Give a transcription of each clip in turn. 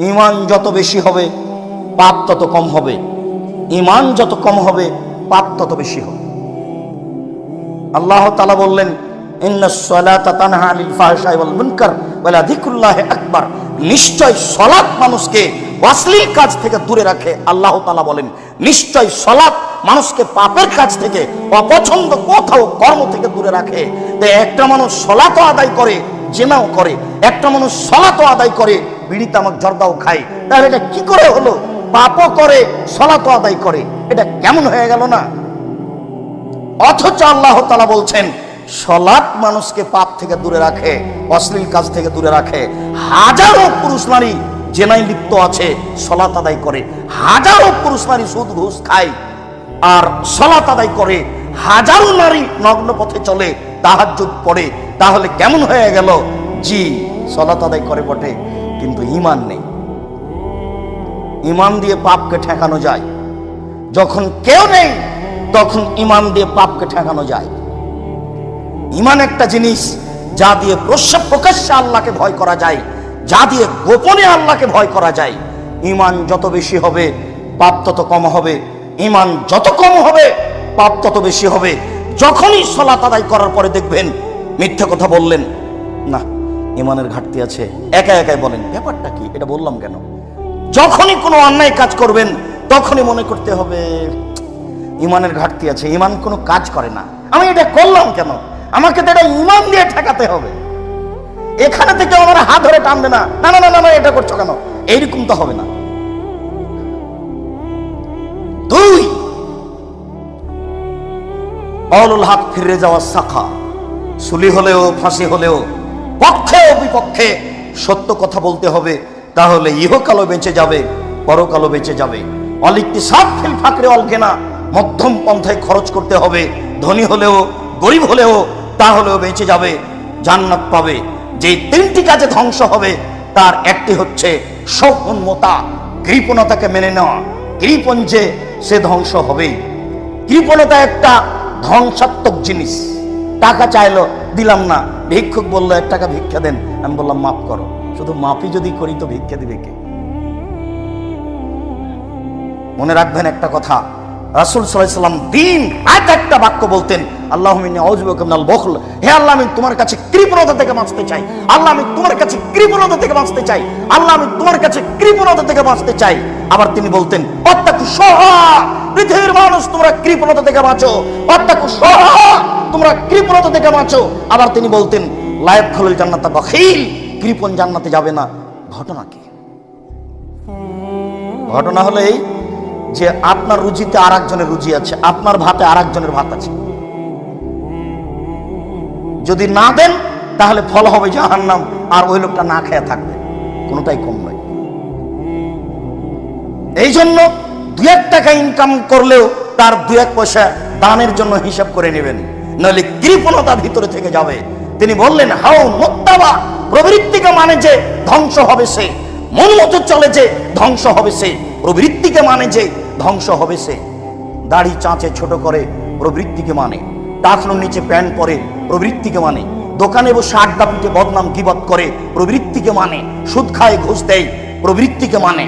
ঈমান যত বেশি হবে পাপ তত কম হবে, ঈমান যত কম হবে পাপ তত বেশি হবে। আল্লাহ তাআলা বললেন, ইন্নাস সালাতা তানহা আনিল ফাহশাই ওয়াল মুনকার ওয়া লাযিকরুল্লাহি আকবার। নিশ্চয় সালাত মানুষকে অশ্লীল কাজ থেকে দূরে রাখে। আল্লাহ তাআলা বলেন, নিশ্চয় সালাত মানুষকে পাপের কাজ থেকে, অপছন্দ কোথাও কর্ম থেকে দূরে রাখে। তাই একটা মানুষ সালাতও আদায় করে, জিনাও করে, একটা মানুষ সালাতও আদায় করে, বিড়ি তামাক জর্দাও খায়, তাহলে এটা কি করে হলো? পাপও করে সালাতও আদায় করে, এটা কেমন হয়ে গেল না? অথচ আল্লাহ তাআলা বলছেন সালাত মানুষকে পাপ থেকে দূরে রাখে, অশ্লীল কাজ থেকে দূরে রাখে। হাজারো পুরুষ নারী জেনায় লিপ্ত আছে, সালাত আদায় করে। হাজারো পুরুষ নারী সুদ ঘুষ খায় আর সালাত আদায় করে। হাজারো নারী নগ্ন পথে চলে, তাহাজ্জুদ পড়ে। তাহলে কেমন হয়ে গেল? জি, সালাত আদায় করে বটে, কিন্তু ঈমান নেই। ঈমান দিয়ে পাপকে ঠেকানো যায়। যখন কেউ নেই তখন ঈমান দিয়ে পাপকে ঠেকানো যায়। ঈমান একটা জিনিস যা দিয়ে প্রকাশ্যে আল্লাহকে ভয় করা যায়, যা দিয়ে গোপনে আল্লাহকে ভয় করা যায়। ঈমান যত বেশি হবে পাপ তত কম হবে, ঈমান যত কম হবে পাপ তত বেশি হবে। যখনই সালাত আদায় করার পরে দেখবেন মিথ্যা কথা বললেন, না ঈমানের ঘাটতি আছে, একাই বলেন ব্যাপারটা কি, এটা বললাম কেন? যখনই কোনো অন্যায় কাজ করবেন তখনই মনে করতে হবে ঈমানের ঘাটতি আছে, ঈমান কোনো কাজ করে না, আমি এটা করলাম কেন? আমাকে তো এটা ঈমান দিয়ে ঠেকাতে হবে। এখানে থেকে আমার হাত ধরে টানবে না, না না না না এটা করছো কেন, এইরকম তো হবে না। দুই, অলুল হক ফিরে যাওয়া শাখা, সুলি হলেও ফাঁসি হলেও পক্ষে ও বিপক্ষে সত্য কথা বলতে হবে, তাহলে ইহকালও বেঁচে যাবে, পরকালও বেঁচে যাবে। অলিকতিসাব ফিল ফাকরে অল গিনা, মধ্যম পন্থায় খরচ করতে হবে, ধনী হলেও গরিব হলেও তাহলেও বেঁচে যাবে, জান্নাত পাবে। যে তিনটি কাজে ধ্বংস হবে তার একটি হচ্ছে সৌম্যতা, কৃপণতাকে মেনে নেওয়া। কৃপণ যে সে ধ্বংস হবেই। কৃপণতা একটা ধ্বংসাত্মক জিনিস। টাকা চাইলো, দিলাম না, ভিক্ষুক বললো 1 টাকা ভিক্ষা দেন, আমি বললাম মাফ করো। শুধু মাফি যদি করি তো ভিক্ষা দিবে কে? মনে রাখবেন একটা কথা, রাসূল সাল্লাল্লাহু আলাইহি ওয়াসাল্লাম দিন রাত একটা বাক্য বলতেন, আল্লাহুম্মা ইন্নী আউযু বিকা মিনাল বুখল। হে আল্লাহ, আমি তোমার কাছে কৃপণতা থেকে বাঁচতে চাই। আল্লাহ, আমি তোমার কাছে কৃপণতা থেকে বাঁচতে চাই। আল্লাহ, আমি তোমার কাছে কৃপণতা থেকে বাঁচতে চাই। আবার তিনি বলতেন, ওয়াত্তাকু শুহা, পৃথিবীর মানুষ তোমরা কৃপণতা থেকে বাঁচো। ওয়াত্তাকু শুহা, তোমরা কৃপণতা থেকে বাঁচো। আবার তিনি বলতেন, লা ইয়াদখুলুল জান্নাতা বাখিল, কৃপণ জান্নাতে যাবে না। ঘটনা কি? ঘটনা হলো এই যে আপনার রুজিতে আর একজনের রুজি আছে, আপনার ভাতে আর একজনের ভাত আছে। যদি না দেন তাহলে ফল হবে জাহান্নাম, আর ওই লোকটা না খেয়ে থাকবে, কোনোটাই কম নয়। এই জন্য 2-1 টাকা ইনকাম করলেও তার 2-1 পয়সা দানের জন্য হিসাব করে নেবেন, নইলে কৃপণতা ভিতরে থেকে যাবে। তিনি বললেন, হাও মুত্তাবা, প্রবৃত্তিকে মানে যে ধ্বংস হবে সে, মন মতো চলে যে ধ্বংস হবে সে, প্রবৃত্তিকে মানে যে ধ্বংস হবে সে। দাড়ি চাঁচে ছোট করে প্রবৃত্তিকে মানে, টাকনুর নিচে প্যান্ট পরে প্রবৃত্তিকে মানে, দোকানে বসে আড্ডা পিটে বদনাম গীবত করে প্রবৃত্তিকে মানে, সুদ খায় ঘুষ দেয় প্রবৃত্তিকে মানে,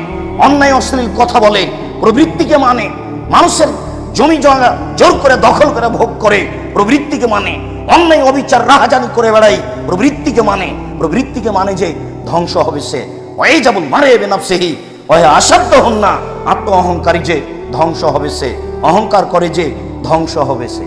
অন্যায় অশ্লীল কথা বলে প্রবৃত্তিকে মানে, মানুষের জমি জমা জোর করে দখল করে ভোগ করে প্রবৃত্তিকে মানে, অন্যায় অবিচার রাহাজানি করে বেড়ায় প্রবৃত্তিকে মানে। প্রবৃত্তিকে মানে যে ধ্বংস হবে সে। ওই যাবুল মারে বেনাফসিহি ওয়া আসাদ্দ হুন্না, আত্ম অহংকারী যে ধ্বংস হবে সে, অহংকার করে যে ধ্বংস হবে সে।